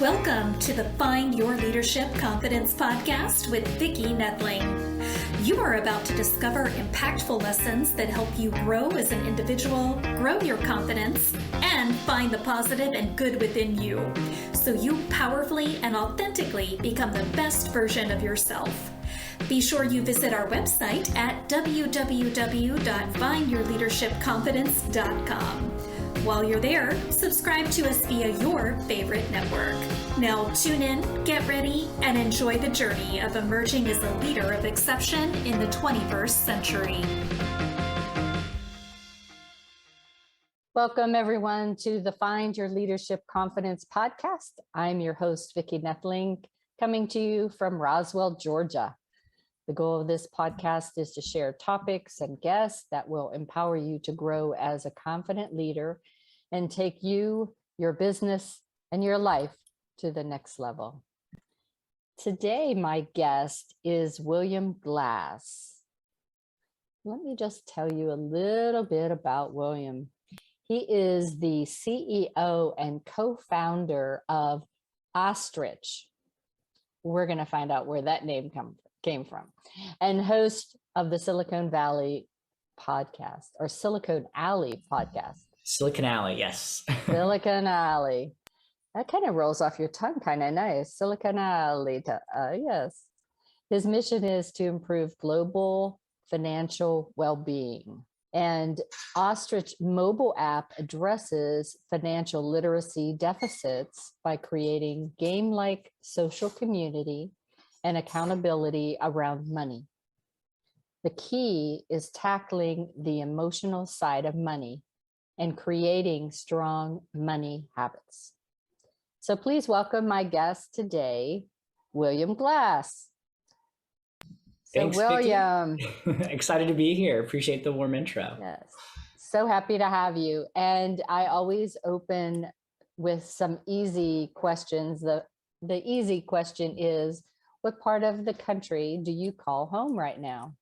Welcome to the Find Your Leadership Confidence podcast with Vicki Nedling. You are about to discover impactful lessons that help you grow as an individual, grow your confidence, and find the positive and good within you, so you powerfully and authentically become the best version of yourself. Be sure you visit our website at www.findyourleadershipconfidence.com. While you're there, subscribe to us via your favorite network. Now tune in, get ready, and enjoy the journey of emerging as a leader of exception in the 21st century. Welcome, everyone, to the Find Your Leadership Confidence podcast. I'm your host, Vicki Nedling, coming to you from Roswell, Georgia. The goal of this podcast is to share topics and guests that will empower you to grow as a confident leader and take you, your business, and your life to the next level. Today, my guest is William Glass. Let me just tell you a little bit about William. He is the CEO and co-founder of Ostrich. We're going to find out where that name came from, and host of the Silicon Valley podcast, or Silicon Alley podcast. Silicon Alley, yes. Silicon Alley. That kind of rolls off your tongue, kind of nice. Silicon Alley, yes. His mission is to improve global financial well-being. And Ostrich mobile app addresses financial literacy deficits by creating game-like social community and accountability around money. The key is tackling the emotional side of money and creating strong money habits. So please welcome my guest today, William Glass. Thanks, William. Excited to be here. Appreciate the warm intro. Yes, so happy to have you. And I always open with some easy questions. The easy question is, what part of the country do you call home right now?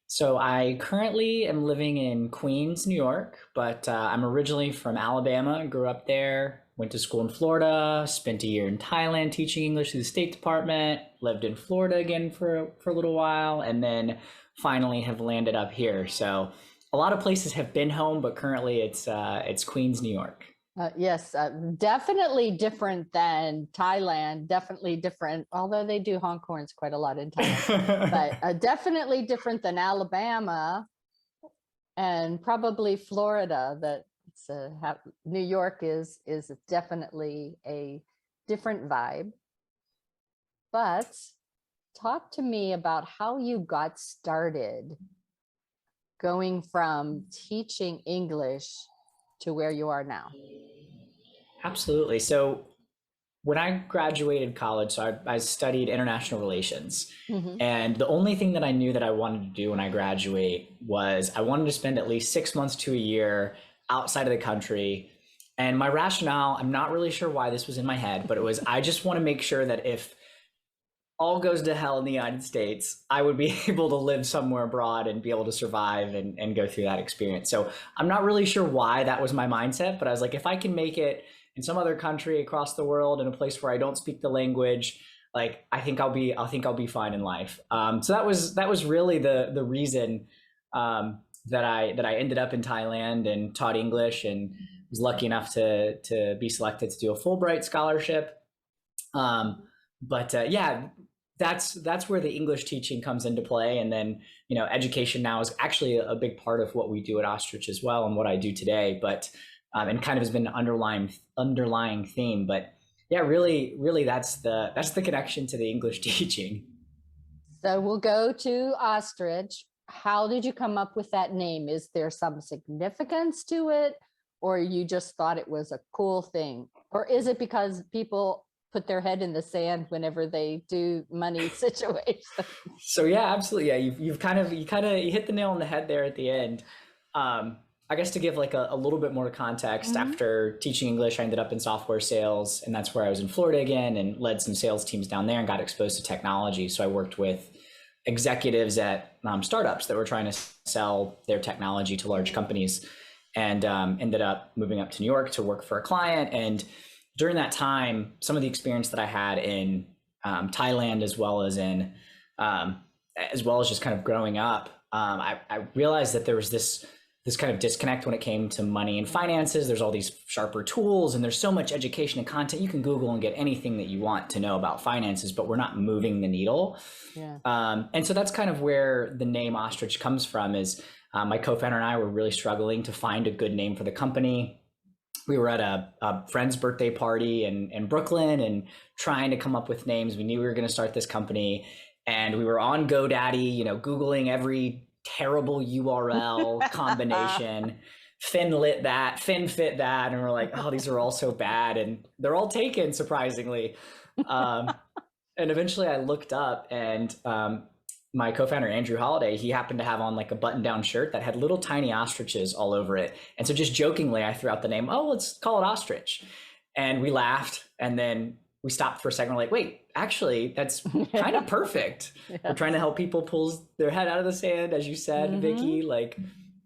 So I currently am living in Queens, New York, but I'm originally from Alabama, grew up there, went to school in Florida, spent a year in Thailand teaching English to the State Department, lived in Florida again for a little while, and then finally have landed up here. So a lot of places have been home, but currently it's Queens, New York. Yes, definitely different than Thailand, definitely different, although they do honk horns quite a lot in Thailand, but definitely different than Alabama and probably Florida. New York is definitely a different vibe. But talk to me about how you got started going from teaching English to where you are now. Absolutely. So when I graduated college, so I studied international relations. Mm-hmm. And the only thing that I knew that I wanted to do when I graduate was I wanted to spend at least 6 months to a year outside of the country. And my rationale, I'm not really sure why this was in my head, but it was, I just want to make sure that if all goes to hell in the United States, I would be able to live somewhere abroad and be able to survive and go through that experience. So I'm not really sure why that was my mindset, but I was like, if I can make it in some other country across the world, in a place where I don't speak the language, like I think I'll be fine in life. So that was really the reason that I ended up in Thailand and taught English, and was lucky enough to be selected to do a Fulbright scholarship. Yeah, that's where the English teaching comes into play. And then, education now is actually a big part of what we do at Ostrich as well, and what I do today, but, and kind of has been an underlying theme, but yeah, really that's the connection to the English teaching. So we'll go to Ostrich. How did you come up with that name? Is there some significance to it, or you just thought it was a cool thing? Or is it because people put their head in the sand whenever they do money situations? So yeah, absolutely. Yeah, you hit the nail on the head there at the end. I guess to give like a little bit more context, mm-hmm. After teaching English, I ended up in software sales, and that's where I was in Florida again, and led some sales teams down there and got exposed to technology. So I worked with executives at startups that were trying to sell their technology to large companies, and ended up moving up to New York to work for a client. And during that time, some of the experience that I had in Thailand, as well as just kind of growing up, I realized that there was this kind of disconnect when it came to money and finances. There's all these sharper tools, and there's so much education and content. You can Google and get anything that you want to know about finances, but we're not moving the needle. Yeah. And so that's kind of where the name Ostrich comes from. Is my co-founder and I were really struggling to find a good name for the company. We were at a friend's birthday party in Brooklyn and trying to come up with names. We knew we were going to start this company, and we were on GoDaddy, Googling every terrible URL combination, FinLit that, FinFit that, and we're like, oh, these are all so bad, and they're all taken, surprisingly. And eventually I looked up, and my co-founder, Andrew Holiday, he happened to have on like a button-down shirt that had little tiny ostriches all over it. And so just jokingly, I threw out the name, oh, let's call it Ostrich. And we laughed, and then we stopped for a second. We're like, wait, actually, that's kind of perfect. Yes. We're trying to help people pull their head out of the sand, as you said, Vicky. Like,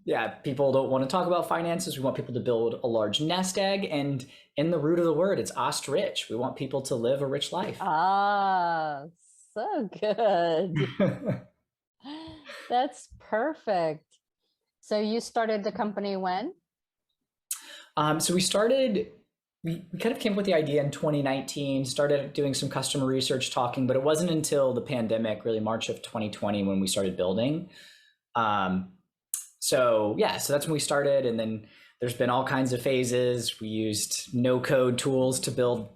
yeah, people don't want to talk about finances. We want people to build a large nest egg. And in the root of the word, it's ostrich. We want people to live a rich life. Ah, so good. That's perfect. So you started the company when? So we kind of came up with the idea in 2019, started doing some customer research, talking, but it wasn't until the pandemic, really March of 2020, when we started building. So that's when we started. And then there's been all kinds of phases. We used no code tools to build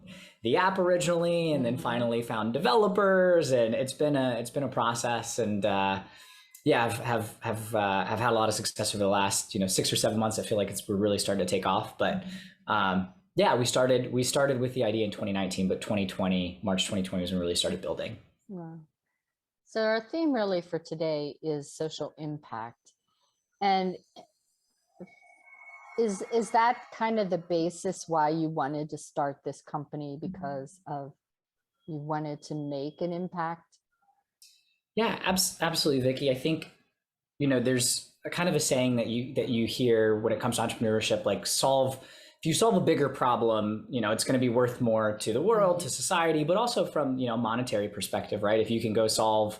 the app originally, and then finally found developers, and it's been a process. And I've had a lot of success over the last 6 or 7 months. I feel like we're really starting to take off. But we started with the idea in 2019, but March 2020 was when we really started building. Wow. So our theme really for today is social impact. And is that kind of the basis why you wanted to start this company, because of you wanted to make an impact? Yeah, absolutely, Vicky. I think, there's a kind of a saying that you hear when it comes to entrepreneurship, like if you solve a bigger problem, it's going to be worth more to the world, to society, but also from, monetary perspective, right? If you can go solve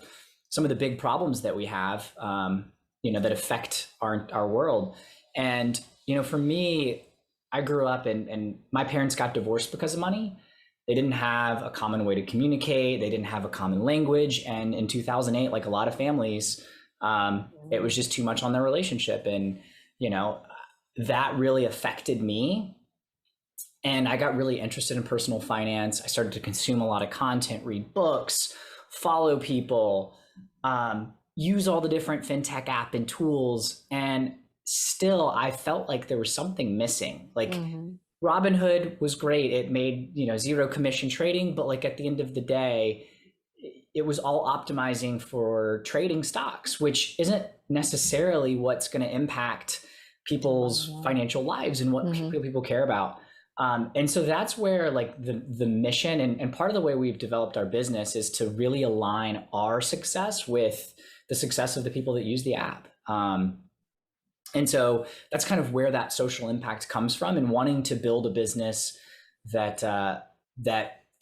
some of the big problems that we have, that affect our world. And, for me, I grew up and my parents got divorced because of money. They didn't have a common way to communicate. They didn't have a common language. And in 2008, like a lot of families, it was just too much on their relationship. And, that really affected me. And I got really interested in personal finance. I started to consume a lot of content, read books, follow people, use all the different FinTech app and tools. And still, I felt like there was something missing. Like Robinhood was great. It made, zero commission trading, but like at the end of the day, it was all optimizing for trading stocks, which isn't necessarily what's going to impact people's financial lives and what people care about. And so that's where like the mission and part of the way we've developed our business is to really align our success with the success of the people that use the app. And so that's kind of where that social impact comes from, and wanting to build a business that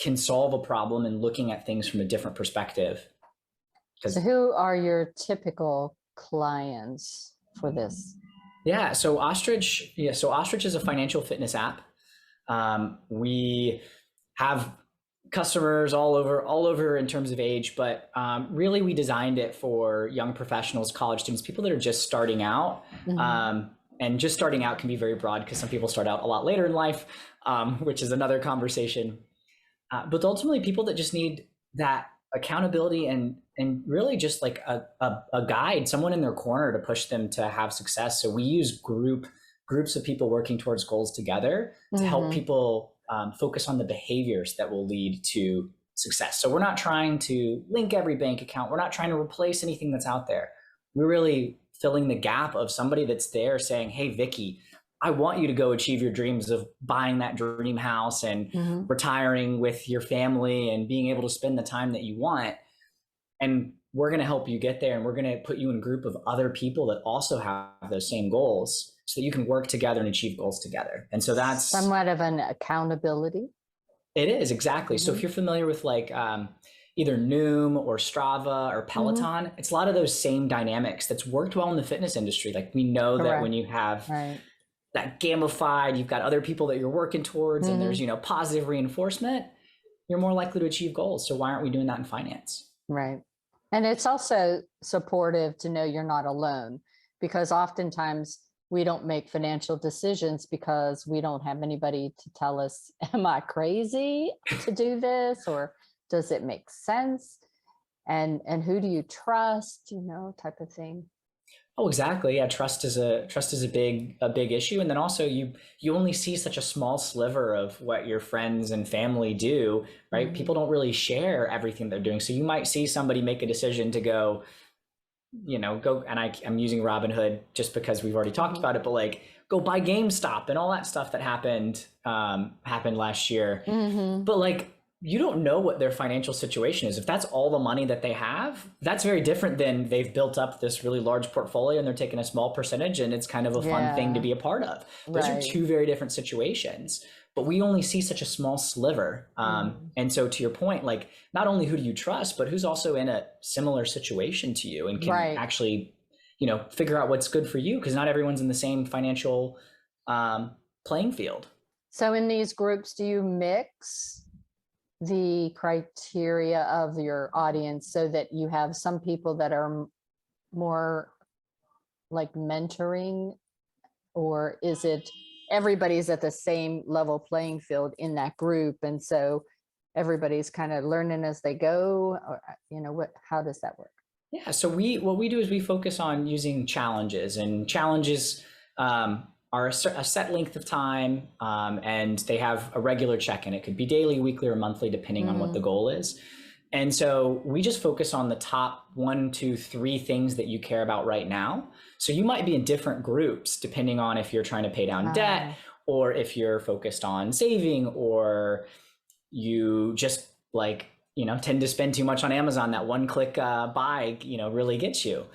can solve a problem and looking at things from a different perspective. So who are your typical clients for this? Yeah, so Ostrich is a financial fitness app. We have customers all over in terms of age, but really we designed it for young professionals, college students, people that are just starting out. And just starting out can be very broad because some people start out a lot later in life, which is another conversation. But ultimately people that just need that accountability and really just like a guide, someone in their corner to push them to have success. So we use groups of people working towards goals together to help people focus on the behaviors that will lead to success. So we're not trying to link every bank account. We're not trying to replace anything that's out there. We're really filling the gap of somebody that's there saying, hey, Vicky, I want you to go achieve your dreams of buying that dream house and retiring with your family and being able to spend the time that you want. And we're going to help you get there. And we're going to put you in a group of other people that also have those same goals so that you can work together and achieve goals together. And so that's somewhat of an accountability. It is, exactly. So if you're familiar with like either Noom or Strava or Peloton, it's a lot of those same dynamics that's worked well in the fitness industry. Like we know that when you have that gamified, you've got other people that you're working towards and there's, positive reinforcement, you're more likely to achieve goals. So why aren't we doing that in finance? Right. And it's also supportive to know you're not alone, because oftentimes we don't make financial decisions because we don't have anybody to tell us, am I crazy to do this? Or does it make sense? And who do you trust, type of thing. Oh, exactly. Yeah, trust is a big issue, and then also you only see such a small sliver of what your friends and family do, right? People don't really share everything they're doing, so you might see somebody make a decision to go, and I'm using Robinhood just because we've already talked about it, but like go buy GameStop and all that stuff that happened last year, but like, you don't know what their financial situation is. If that's all the money that they have, that's very different than they've built up this really large portfolio and they're taking a small percentage and it's kind of a fun thing to be a part of. Those are two very different situations, but we only see such a small sliver. And so to your point, like not only who do you trust, but who's also in a similar situation to you and can actually, figure out what's good for you, because not everyone's in the same financial playing field. So in these groups, do you mix the criteria of your audience so that you have some people that are more like mentoring, or is it everybody's at the same level playing field in that group, and so everybody's kind of learning as they go, or how does that work? Yeah, so what we do is we focus on using challenges, and challenges are a set length of time, and they have a regular check-in. It could be daily, weekly, or monthly, depending on what the goal is. And so we just focus on the top 1, 2, 3 things that you care about right now. So you might be in different groups depending on if you're trying to pay down debt, or if you're focused on saving, or you just tend to spend too much on Amazon. That one-click buy, really gets you.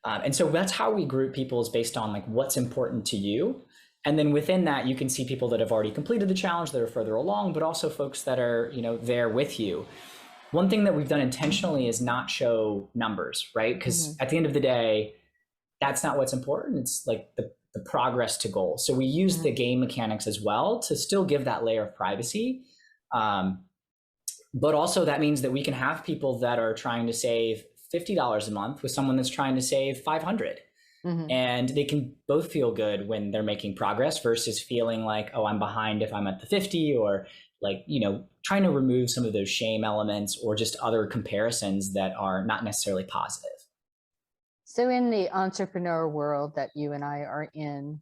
And so that's how we group people, is based on like what's important to you. And then within that, you can see people that have already completed the challenge, that are further along, but also folks that are, there with you. One thing that we've done intentionally is not show numbers, right? Because at the end of the day, that's not what's important. It's like the progress to goal. So we use the game mechanics as well to still give that layer of privacy. But also that means that we can have people that are trying to save $50 a month with someone that's trying to save $500. And they can both feel good when they're making progress versus feeling like, oh, I'm behind if I'm at the 50, or like, trying to remove some of those shame elements or just other comparisons that are not necessarily positive. So in the entrepreneur world that you and I are in,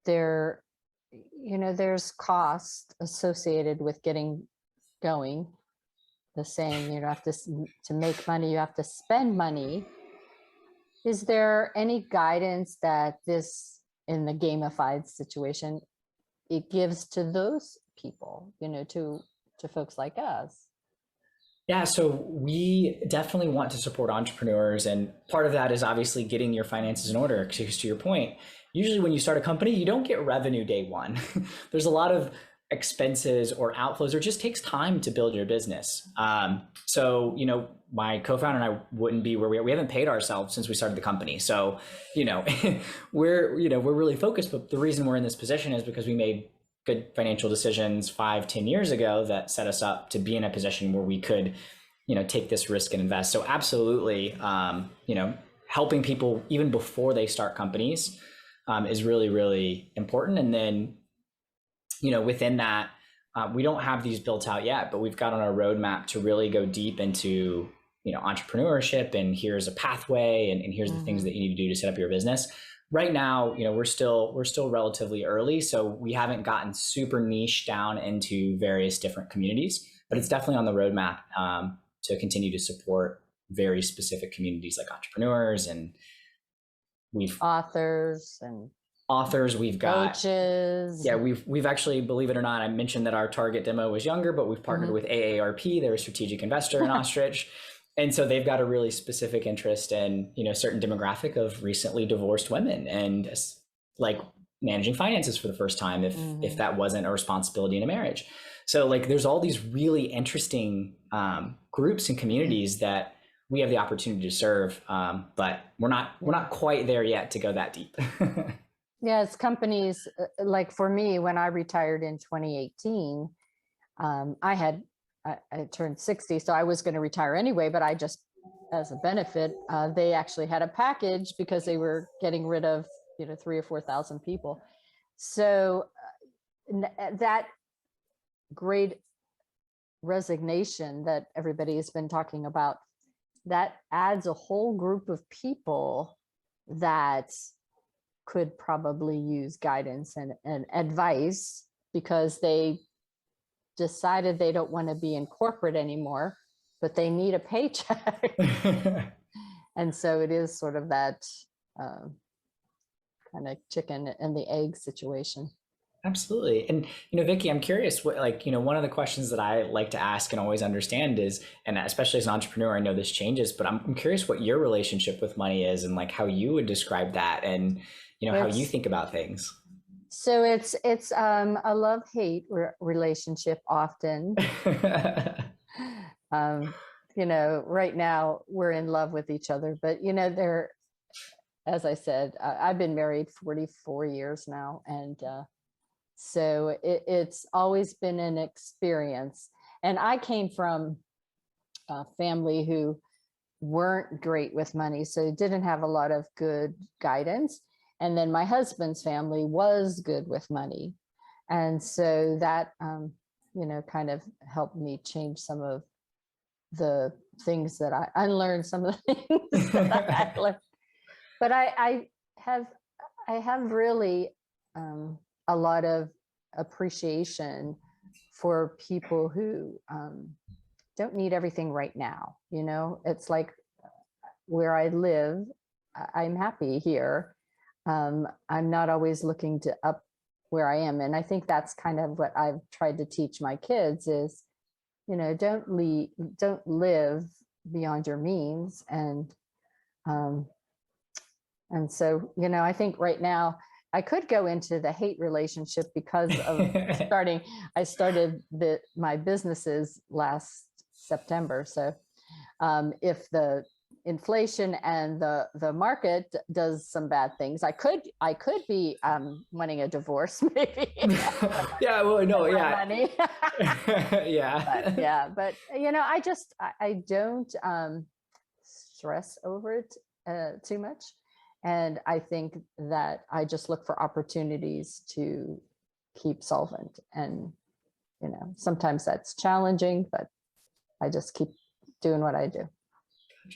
there's cost associated with getting going. The saying, you have to make money, you have to spend money. Is there any guidance that this, in the gamified situation, it gives to those people, to folks like us? Yeah, so we definitely want to support entrepreneurs. And part of that is obviously getting your finances in order. Because to your point, usually when you start a company, you don't get revenue day one. There's a lot of expenses or outflows, or it just takes time to build your business. So, my co-founder and I wouldn't be where we haven't paid ourselves since we started the company. So, we're really focused, but the reason we're in this position is because we made good financial decisions 5-10 years ago that set us up to be in a position where we could, take this risk and invest. So absolutely, helping people even before they start companies is really, really important. And then, within that, we don't have these built out yet, but we've got on our roadmap to really go deep into, entrepreneurship, and here's a pathway, and here's the things that you need to do to set up your business. Right now, we're still relatively early, so we haven't gotten super niche down into various different communities, but it's definitely on the roadmap to continue to support very specific communities like entrepreneurs, and authors, we've got coaches. Yeah, we've actually, believe it or not, I mentioned that our target demo was younger, but we've partnered with AARP. They're a strategic investor in Ostrich. And so they've got a really specific interest in, certain demographic of recently divorced women, and like managing finances for the first time, if that wasn't a responsibility in a marriage. So like there's all these really interesting groups and communities that we have the opportunity to serve, but we're not quite there yet to go that deep. Yeah, it's companies like for me, when I retired in 2018, I turned 60, so I was going to retire anyway, but I just, as a benefit, they actually had a package because they were getting rid of, 3,000 or 4,000 people. So that great resignation that everybody has been talking about, that adds a whole group of people that could probably use guidance and advice because they decided they don't want to be in corporate anymore, but they need a paycheck. And so it is sort of that kind of chicken and the egg situation. Absolutely. And, Vicky, I'm curious what, one of the questions that I like to ask and always understand is, and especially as an entrepreneur, I know this changes, but I'm curious what your relationship with money is and like how you would describe that and, how you think about things. So it's a love-hate relationship often. Right now we're in love with each other, but as I said, I've been married 44 years now. And so it's always been an experience. And I came from a family who weren't great with money, so didn't have a lot of good guidance. And then my husband's family was good with money. And so that, kind of helped me change some of the things that I unlearned, some of the things that I learned. But I have really a lot of appreciation for people who don't need everything right now. It's like where I live, I'm happy here. I'm not always looking to up where I am. And I think that's kind of what I've tried to teach my kids is, don't live beyond your means. And so, I think right now I could go into the hate relationship because of I started my businesses last September. So if the inflation and the market does some bad things, I could be wanting a divorce maybe. Yeah, well, no, yeah. Money. Yeah. But I don't stress over it too much. And I think that I just look for opportunities to keep solvent. And, sometimes that's challenging, but I just keep doing what I do.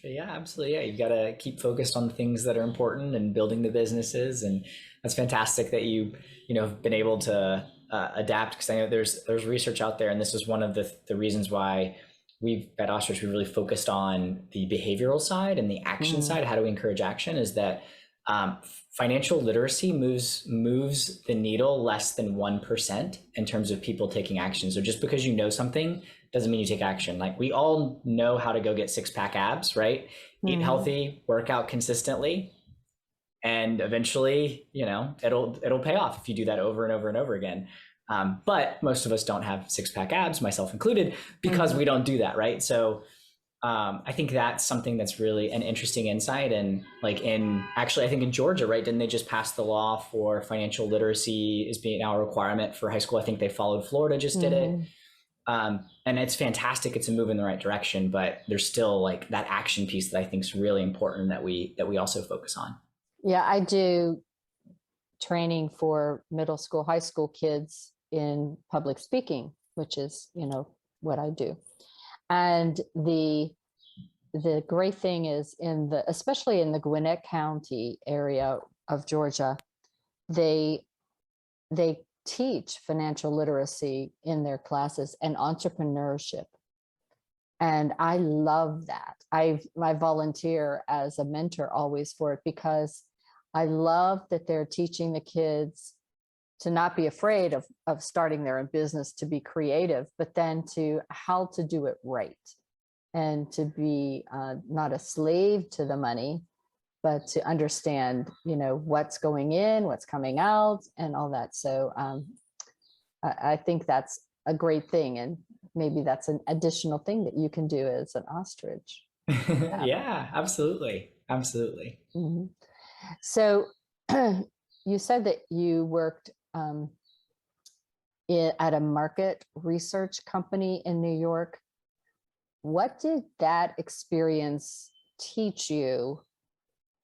Yeah, absolutely. Yeah, you've got to keep focused on the things that are important and building the businesses. And that's fantastic that you have been able to adapt, because I know there's research out there, and this is one of the reasons why we've at Ostrich, we really focused on the behavioral side and the action side. How do we encourage action? Is that financial literacy moves the needle less than 1% in terms of people taking action. So just because you know something doesn't mean you take action. Like we all know how to go get 6-pack abs, right? Eat healthy, work out consistently, and eventually, it'll pay off if you do that over and over and over again. But most of us don't have 6-pack abs, myself included, because we don't do that, right? So I think that's something that's really an interesting insight. And I think in Georgia, right, didn't they just pass the law for financial literacy is being now a requirement for high school? I think they followed Florida, just did it. And it's fantastic. It's a move in the right direction, but there's still like that action piece that I think is really important that we also focus on. Yeah, I do training for middle school, high school kids in public speaking, which is, what I do. And the great thing is especially in the Gwinnett County area of Georgia, they teach financial literacy in their classes and entrepreneurship. And I love that. I volunteer as a mentor always for it, because I love that they're teaching the kids to not be afraid of starting their own business, to be creative, but then to how to do it right, and to be not a slave to the money, but to understand, what's going in, what's coming out, and all that. So I think that's a great thing. And maybe that's an additional thing that you can do as an ostrich. Yeah, absolutely. Absolutely. Mm-hmm. So you said that you worked at a market research company in New York. What did that experience teach you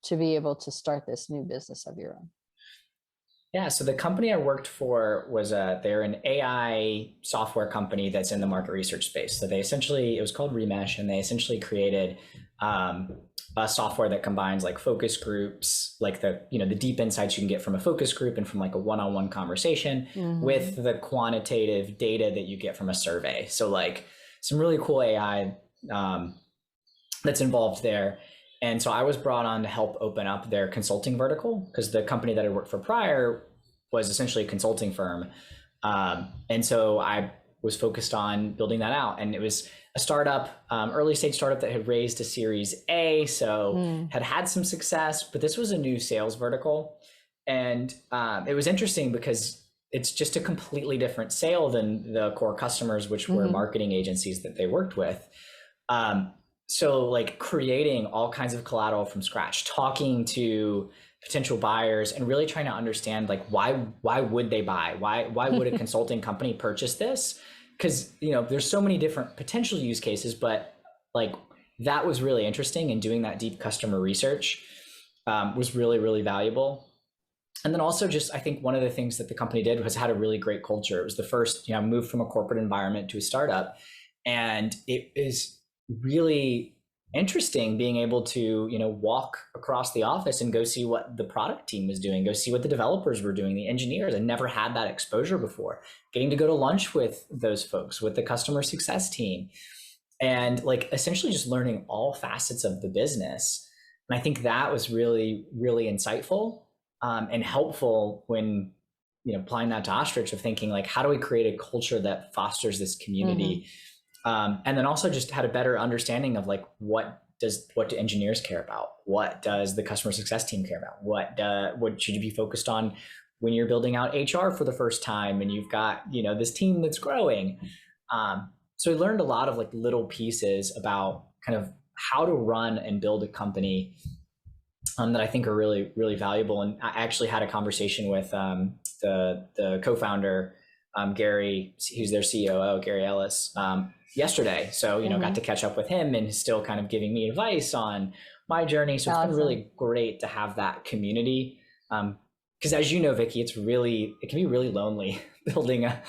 to be able to start this new business of your own? Yeah, so the company I worked for was they're an AI software company that's in the market research space. So it was called Remesh, and they essentially created a software that combines like focus groups, like the deep insights you can get from a focus group and from like a one-on-one conversation with the quantitative data that you get from a survey. So like some really cool AI that's involved there. And so I was brought on to help open up their consulting vertical, because the company that I worked for prior was essentially a consulting firm. And so I was focused on building that out. And it was a startup, early stage startup that had raised a Series A, so had some success, but this was a new sales vertical. And it was interesting because it's just a completely different sale than the core customers, which were marketing agencies that they worked with. So like creating all kinds of collateral from scratch, talking to potential buyers and really trying to understand like why would they buy? Why would a consulting company purchase this? Because there's so many different potential use cases, but like that was really interesting, and doing that deep customer research was really, really valuable. And then also just, I think one of the things that the company did was had a really great culture. It was the first, move from a corporate environment to a startup. And it is really interesting being able to, walk across the office and go see what the product team was doing, go see what the developers were doing, the engineers. I never had that exposure before. Getting to go to lunch with those folks, with the customer success team, and like essentially just learning all facets of the business. And I think that was really, really insightful and helpful when, applying that to Ostrich, of thinking like, how do we create a culture that fosters this community? And then also just had a better understanding of like, what do engineers care about? What does the customer success team care about? What should you be focused on when you're building out HR for the first time and you've got, this team that's growing? So I learned a lot of like little pieces about kind of how to run and build a company that I think are really, really valuable. And I actually had a conversation with the co-founder, Gary, who's their COO, Gary Ellis, yesterday. So, got to catch up with him, and he's still kind of giving me advice on my journey. So it's been really great to have that community. Because as you know, Vicky, it can be really lonely building a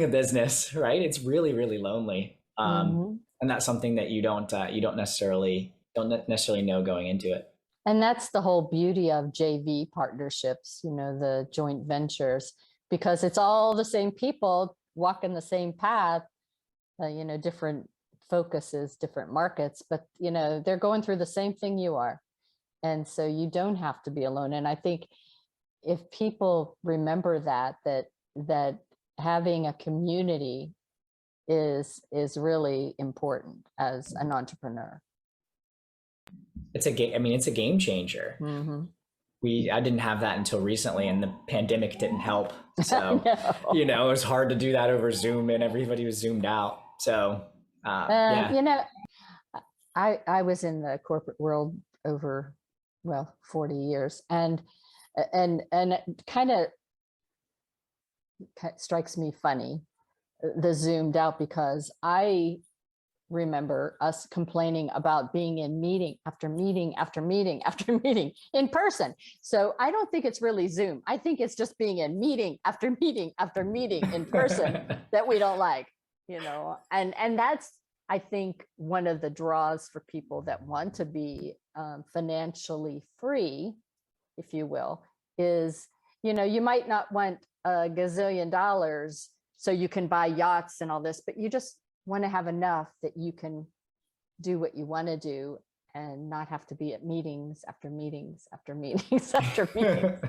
business, right? It's really, really lonely. And that's something that you don't necessarily know going into it. And that's the whole beauty of JV partnerships, the joint ventures, because it's all the same people walking the same path, different focuses, different markets, but, they're going through the same thing you are. And so you don't have to be alone. And I think if people remember that having a community is really important as an entrepreneur. It's a game changer. I didn't have that until recently, and the pandemic didn't help. So, it was hard to do that over Zoom, and everybody was zoomed out. So, yeah. I was in the corporate world over, 40 years, and it kind of strikes me funny, the zoomed out, because I remember us complaining about being in meeting after meeting after meeting after meeting in person. So I don't think it's really Zoom. I think it's just being in meeting after meeting after meeting in person that we don't like, and that's, I think, one of the draws for people that want to be financially free, if you will, is, you might not want a gazillion dollars so you can buy yachts and all this, but you just want to have enough that you can do what you want to do and not have to be at meetings after meetings after meetings after meetings.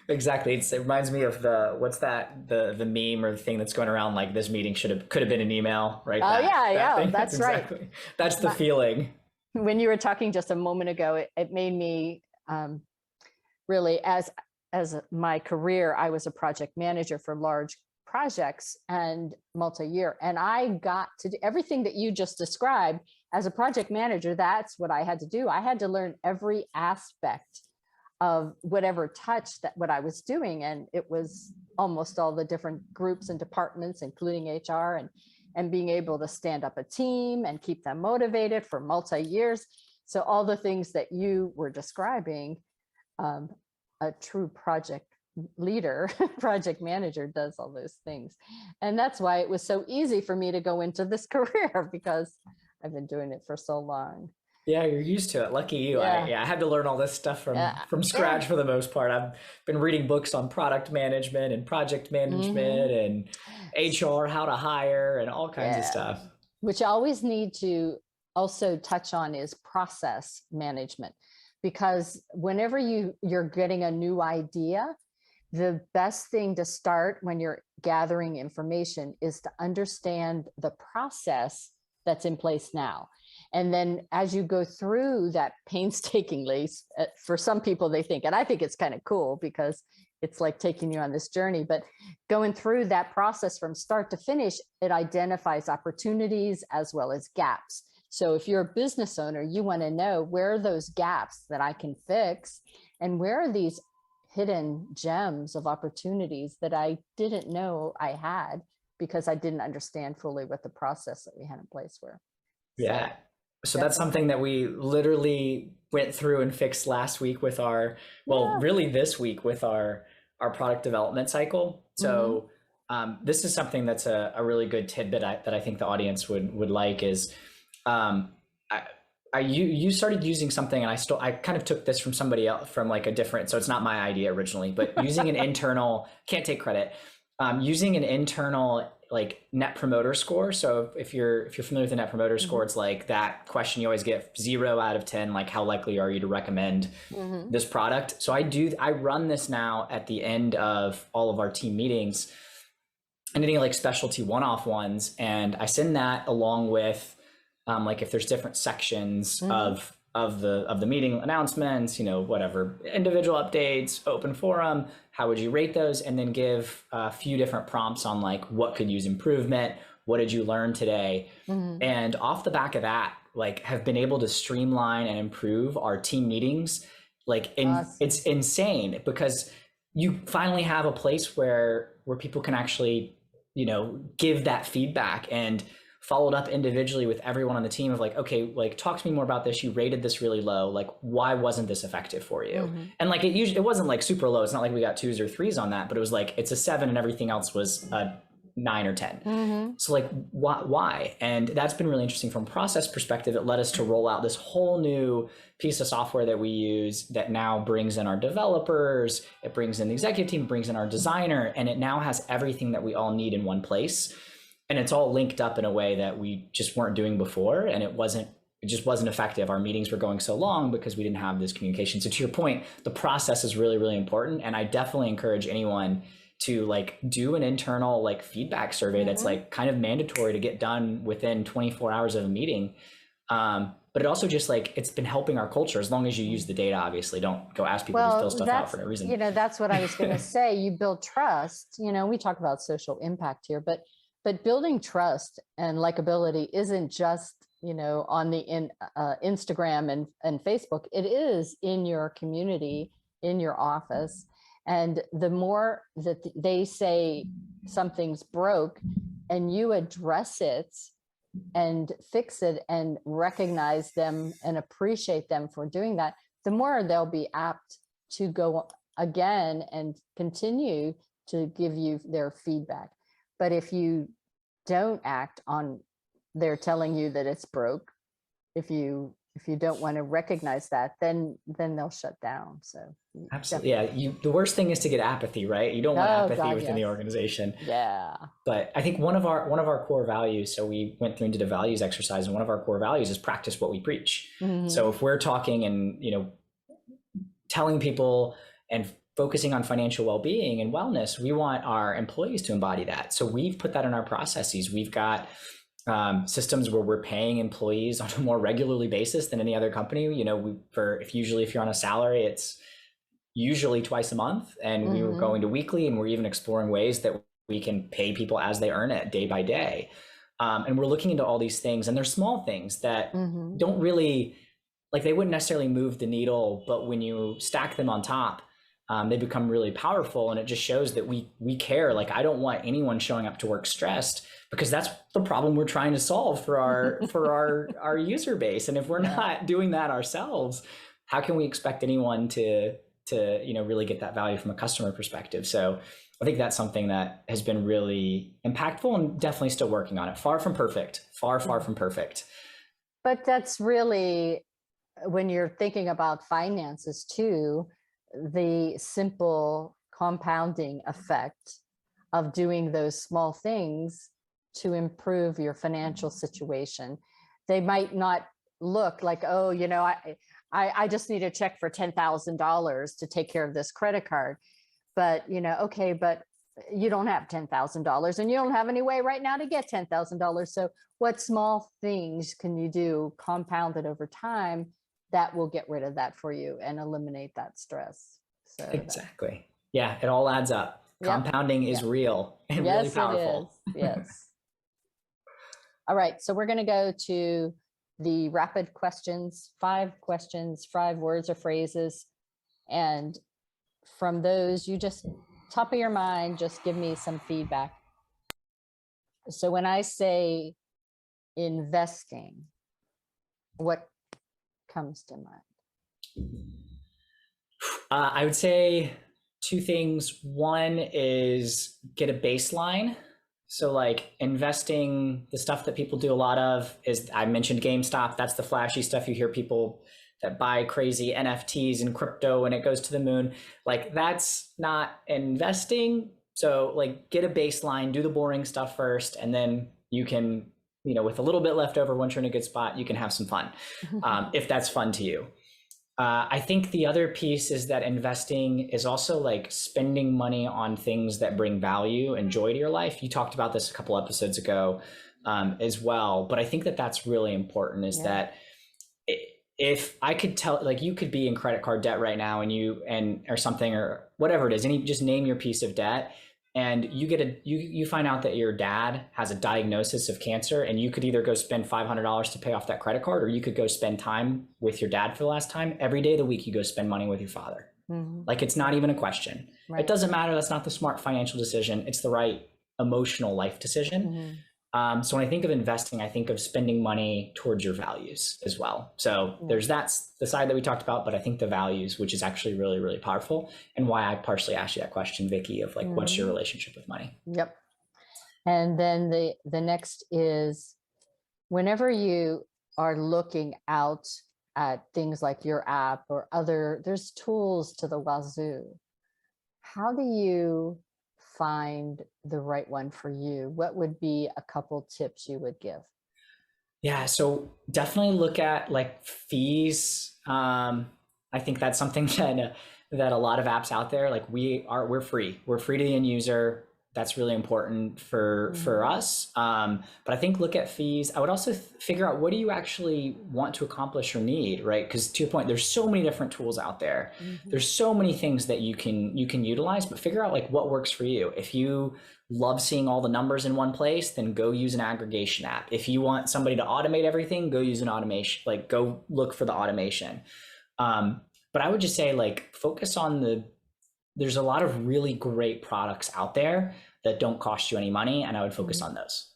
Exactly. It reminds me of the meme or the thing that's going around, like, this meeting could have been an email, right? That's right. Exactly. That's the feeling. When you were talking just a moment ago, it made me really, as my career, I was a project manager for large projects and multi-year. And I got to do everything that you just described. As a project manager, that's what I had to do. I had to learn every aspect of whatever touch that what I was doing. And it was almost all the different groups and departments, including HR, and being able to stand up a team and keep them motivated for multi-years. So all the things that you were describing, a true project leader, project manager does all those things. And that's why it was so easy for me to go into this career, because I've been doing it for so long. Yeah, you're used to it. Lucky you. Yeah. I had to learn all this stuff from scratch for the most part. I've been reading books on product management and project management and HR, how to hire, and all kinds of stuff. Which I always need to also touch on is process management, because whenever you're getting a new idea, the best thing to start when you're gathering information is to understand the process that's in place now. And then as you go through that painstakingly, for some people they think, and I think it's kind of cool because it's like taking you on this journey, but going through that process from start to finish, it identifies opportunities as well as gaps. So if you're a business owner, you want to know where are those gaps that I can fix, and where are these hidden gems of opportunities that I didn't know I had because I didn't understand fully what the process that we had in place were. Yeah. So that's something that we literally went through and fixed last week with really this week with our product development cycle. So this is something that's a really good tidbit that I think the audience would like is, you started using something, and I kind of took this from somebody else, from like a different, so it's not my idea originally, but using an internal, can't take credit, using an internal like net promoter score. So if you're familiar with the net promoter score, it's like that question you always get 0 out of 10, like how likely are you to recommend this product? So I run this now at the end of all of our team meetings and any like specialty one-off ones. And I send that along with like if there's different sections of the meeting announcements, whatever, individual updates, open forum, how would you rate those? And then give a few different prompts on like what could use improvement, what did you learn today? And off the back of that, like have been able to streamline and improve our team meetings. Like it's insane, because you finally have a place where people can actually, give that feedback, and followed up individually with everyone on the team of like, okay, like talk to me more about this. You rated this really low. Like, why wasn't this effective for you? And like, it wasn't like super low. It's not like we got 2s or 3s on that, but it was like, it's a 7 and everything else was a 9 or 10. So like, why? And that's been really interesting from a process perspective. It led us to roll out this whole new piece of software that we use that now brings in our developers, it brings in the executive team, brings in our designer, and it now has everything that we all need in one place. And it's all linked up in a way that we just weren't doing before. And it just wasn't effective. Our meetings were going so long because we didn't have this communication. So to your point, the process is really, really important. And I definitely encourage anyone to like do an internal like feedback survey that's like kind of mandatory to get done within 24 hours of a meeting. But it also just like, it's been helping our culture, as long as you use the data, obviously. Don't go ask people to fill stuff out for no reason. That's what I was going to say. You build trust. We talk about social impact here, but building trust and likability isn't just, on the Instagram and Facebook. It is in your community, in your office. And the more that they say something's broke and you address it and fix it and recognize them and appreciate them for doing that, the more they'll be apt to go again and continue to give you their feedback. But if you don't act on they're telling you that it's broke, if you don't want to recognize that, then they'll shut down. So absolutely, yeah. The worst thing is to get apathy, right? You don't want apathy within the organization. Yeah. But I think one of our core values. So we went through and did a values exercise, and one of our core values is practice what we preach. So if we're talking and telling people and focusing on financial well-being and wellness, we want our employees to embody that. So we've put that in our processes. We've got systems where we're paying employees on a more regularly basis than any other company. If you're on a salary, it's usually twice a month, and we were going to weekly, and we're even exploring ways that we can pay people as they earn it day by day. And we're looking into all these things, and they're small things that don't really, like, they wouldn't necessarily move the needle, but when you stack them on top, they become really powerful. And it just shows that we care. Like, I don't want anyone showing up to work stressed, because that's the problem we're trying to solve for our user base. And if we're not doing that ourselves, how can we expect anyone to really get that value from a customer perspective? So I think that's something that has been really impactful, and definitely still working on it. Far from perfect, far from perfect. But that's really, when you're thinking about finances too, the simple compounding effect of doing those small things to improve your financial situation. They might not look like, oh, I just need a check for $10,000 to take care of this credit card. But, okay, but you don't have $10,000 and you don't have any way right now to get $10,000. So what small things can you do compounded over time that will get rid of that for you and eliminate that stress? So exactly. Yeah, it all adds up. Yep. Compounding is real and really powerful. It is. Yes. All right. So we're going to go to the rapid questions, 5 questions, 5 words or phrases. And from those, you just, top of your mind, just give me some feedback. So when I say investing, what comes to mind? I would say 2 things. One is get a baseline. So like investing, the stuff that people do a lot of is, I mentioned GameStop. That's the flashy stuff. You hear people that buy crazy NFTs and crypto and it goes to the moon. Like, that's not investing. So like, get a baseline, do the boring stuff first, and then you can, with a little bit left over, once you're in a good spot, you can have some fun, if that's fun to you. I think the other piece is that investing is also like spending money on things that bring value and joy to your life. You talked about this a couple episodes ago as well, but I think that that's really important, is that if I could tell, like, you could be in credit card debt right now or something, or whatever it is, and you just name your piece of debt, and you find out that your dad has a diagnosis of cancer, and you could either go spend $500 to pay off that credit card, or you could go spend time with your dad for the last time. Every day of the week, you go spend money with your father. Like, it's not even a question. Right. It doesn't matter. That's not the smart financial decision. It's the right emotional life decision. So when I think of investing, I think of spending money towards your values as well. So there's that's the side that we talked about, but I think the values, which is actually really, really powerful, and why I partially asked you that question, Vicky, of like, what's your relationship with money? Yep. And then the next is, whenever you are looking out at things like your app or there's tools to the wazoo. How do you find the right one for you? What would be a couple tips you would give? Yeah, so definitely look at like fees. I think that's something that a lot of apps out there, like we're free. We're free to the end user. That's really important for us. But I think look at fees. I would also figure out, what do you actually want to accomplish or need, right? Because to your point, there's so many different tools out there. There's so many things that you can utilize, but figure out like what works for you. If you love seeing all the numbers in one place, then go use an aggregation app. If you want somebody to automate everything, go use an automation, like go look for the automation. But I would just say, like, focus on there's a lot of really great products out there that don't cost you any money, and I would focus on those.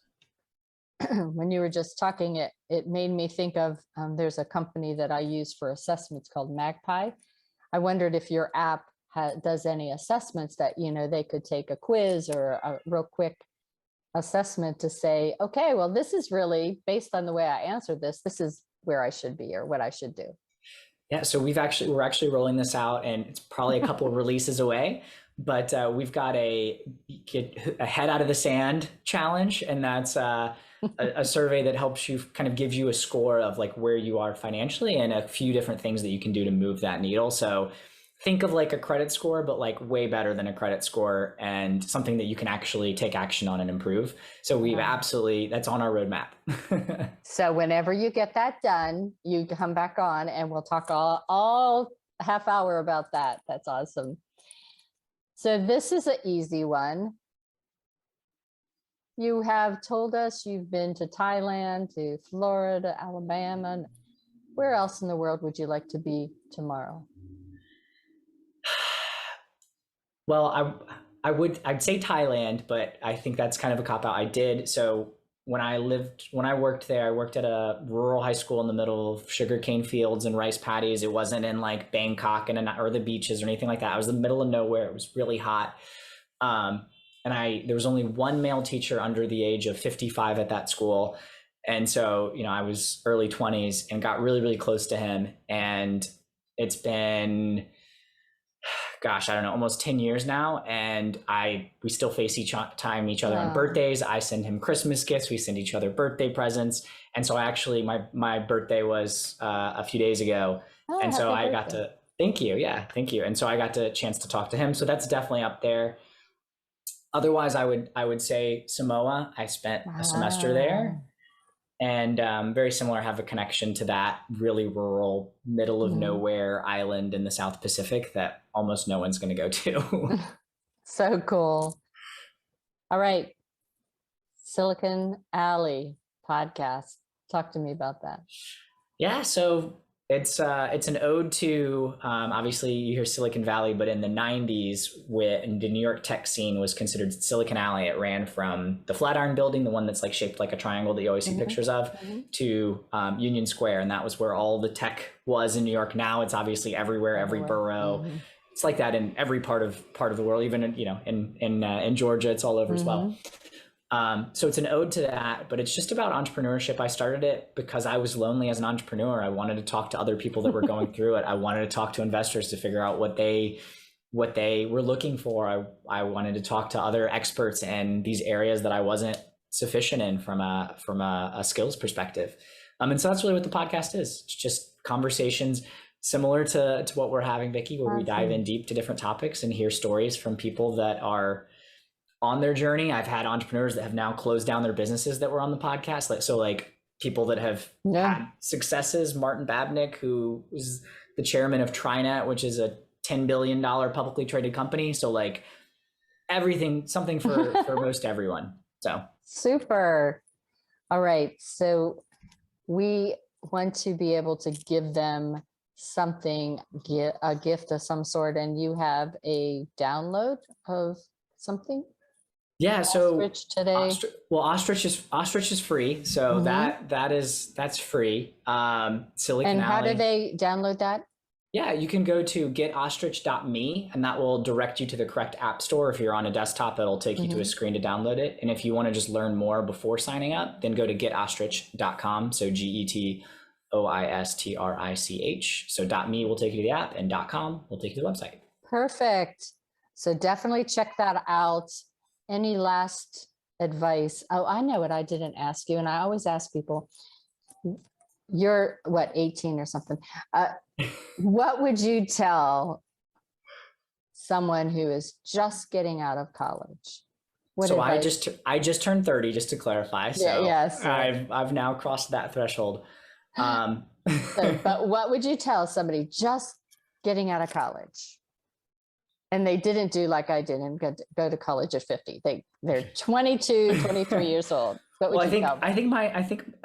When you were just talking, it made me think of, there's a company that I use for assessments called Magpie. I wondered if your app does any assessments that, they could take a quiz or a real quick assessment to say, okay, well, this is really based on the way I answered this is where I should be or what I should do. Yeah, so we're actually rolling this out, and it's probably a couple of releases away, but we've got a head out of the sand challenge, and that's a survey that helps you, kind of gives you a score of like where you are financially and a few different things that you can do to move that needle. So think of like a credit score, but like way better than a credit score, and something that you can actually take action on and improve. So we've that's on our roadmap. So whenever you get that done, you come back on and we'll talk all half hour about that. That's awesome. So this is an easy one. You have told us you've been to Thailand, to Florida, Alabama. Where else in the world would you like to be tomorrow? Well, I'd say Thailand, but I think that's kind of a cop out. I did. So when I worked there, I worked at a rural high school in the middle of sugarcane fields and rice paddies. It wasn't in like Bangkok or the beaches or anything like that. I was in the middle of nowhere. It was really hot. And there was only one male teacher under the age of 55 at that school. And so, I was early 20s and got really, really close to him. And it's been, gosh, I don't know, almost 10 years now. And we still face each other on birthdays. I send him Christmas gifts. We send each other birthday presents. And so my birthday was a few days ago. And so I got to, thank you. Yeah, thank you. And so I got the chance to talk to him. So that's definitely up there. Otherwise, I would say Samoa. I spent a semester there. And very similar, have a connection to that really rural, middle of nowhere island in the South Pacific that almost no one's going to go to. So cool. All right. Silicon Alley podcast. Talk to me about that. Yeah. So it's an ode to, obviously you hear Silicon Valley, but in the 90s, when the New York tech scene was considered Silicon Alley, it ran from the Flatiron Building, the one that's like shaped like a triangle that you always see pictures of, to Union Square. And that was where all the tech was in New York. Now it's obviously everywhere, every borough. It's like that in every part of the world, even in Georgia, it's all over as well. So it's an ode to that, but it's just about entrepreneurship. I started it because I was lonely as an entrepreneur. I wanted to talk to other people that were going through it. I wanted to talk to investors to figure out what they were looking for. I wanted to talk to other experts in these areas that I wasn't sufficient in from a skills perspective. And so that's really what the podcast is. It's just conversations similar to what we're having, Vicki, where we dive in deep to different topics and hear stories from people that are on their journey. I've had entrepreneurs that have now closed down their businesses that were on the podcast. So like people that have had successes, Martin Babnick, who is the chairman of TriNet, which is a $10 billion publicly traded company. So like everything, something for most everyone. So super. All right. So we want to be able to give them something, a gift of some sort. And you have a download of something? Yeah, so Ostrich today. Ostrich is free, so that's free. Silicon and how Alley. do they download that? Yeah, you can go to getostrich.me, and that will direct you to the correct app store. If you're on a desktop, it'll take you to a screen to download it. And if you want to just learn more before signing up, then go to getostrich.com. So GETOISTRICH. So .me will take you to the app, and .com will take you to the website. Perfect. So definitely check that out. Any last advice? Oh, I know what I didn't ask you. And I always ask people, you're 18 or something. What would you tell someone who is just getting out of college? So I just turned 30, just to clarify. So yes. I've now crossed that threshold. But what would you tell somebody just getting out of college? And they didn't do like I did and go to college at 50. They're 22, 23 years old. Well, I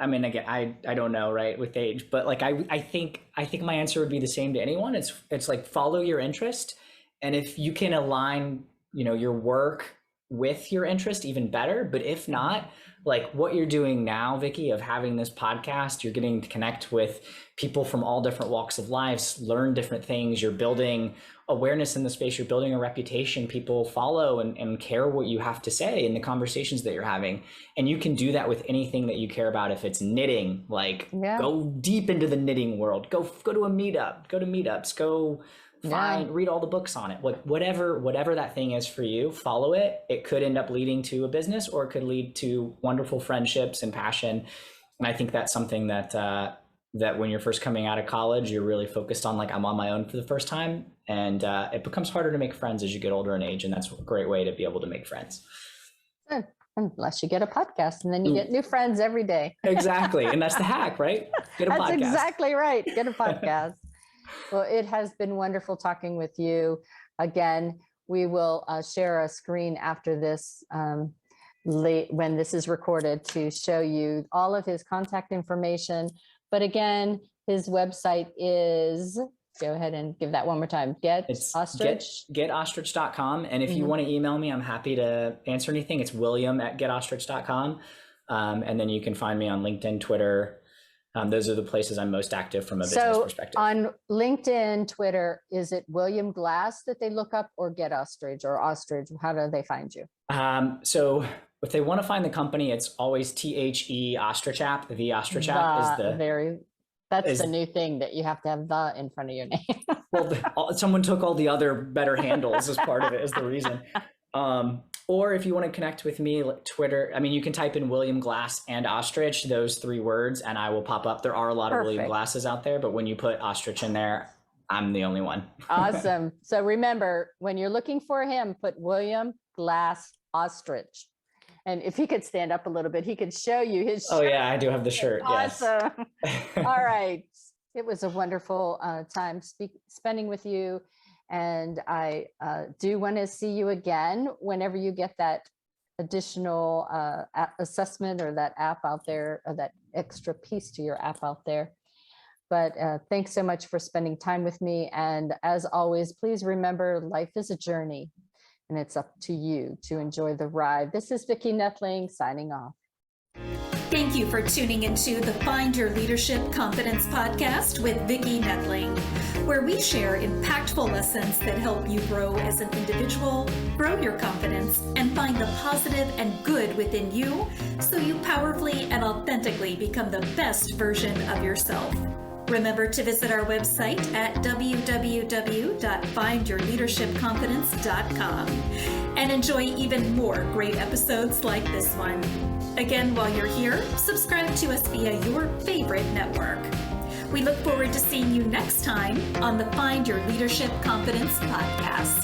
mean, again, I don't know, right, with age, but like, I think my answer would be the same to anyone. It's like, follow your interest. And if you can align, your work with your interest, even better. But if not, like what you're doing now, Vicki, of having this podcast, you're getting to connect with people from all different walks of life, learn different things. You're building awareness in the space. You're building a reputation. People follow and care what you have to say in the conversations that you're having. And you can do that with anything that you care about. If it's knitting, go deep into the knitting world, go to a meetup, go to meetups, go read all the books on it. Whatever that thing is for you, follow it. It could end up leading to a business, or it could lead to wonderful friendships and passion. And I think that's something that when you're first coming out of college, you're really focused on, like, I'm on my own for the first time. And it becomes harder to make friends as you get older in age. And that's a great way to be able to make friends. Unless you get a podcast, and then you get new friends every day. Exactly. And that's the hack, right? Get a podcast. That's exactly right. Get a podcast. Well, it has been wonderful talking with you. Again, we will share a screen after this when this is recorded to show you all of his contact information. But again, his website is, go ahead and give that one more time. Getostrich.com. And if you want to email me, I'm happy to answer anything. It's william@getostrich.com. And then you can find me on LinkedIn, Twitter. Those are the places I'm most active from a business perspective. On LinkedIn, Twitter, is it William Glass that they look up, or Get Ostrich or Ostrich? How do they find you? So if they want to find the company, it's always THE Ostrich app. The Ostrich app is the new thing, that you have to have the in front of your name. Well, someone took all the other better handles as part of it, is the reason. Or if you want to connect with me, like Twitter, I mean, you can type in William Glass and Ostrich, those 3 words, and I will pop up. There are a lot of William Glasses out there, but when you put Ostrich in there, I'm the only one. Awesome. So remember, when you're looking for him, put William Glass Ostrich. And if he could stand up a little bit, he could show you his shirt. Oh yeah, I do have the shirt. Awesome. Yes. All right. It was a wonderful time spending with you. And I do want to see you again whenever you get that additional assessment or that app out there, or that extra piece to your app out there. But thanks so much for spending time with me. And as always, please remember, life is a journey, and it's up to you to enjoy the ride. This is Vicki Nettling signing off. Thank you for tuning into the Find Your Leadership Confidence podcast with Vicki Nettling, where we share impactful lessons that help you grow as an individual, grow your confidence, and find the positive and good within you so you powerfully and authentically become the best version of yourself. Remember to visit our website at www.findyourleadershipconfidence.com and enjoy even more great episodes like this one. Again, while you're here, subscribe to us via your favorite network. We look forward to seeing you next time on the Find Your Leadership Confidence podcast.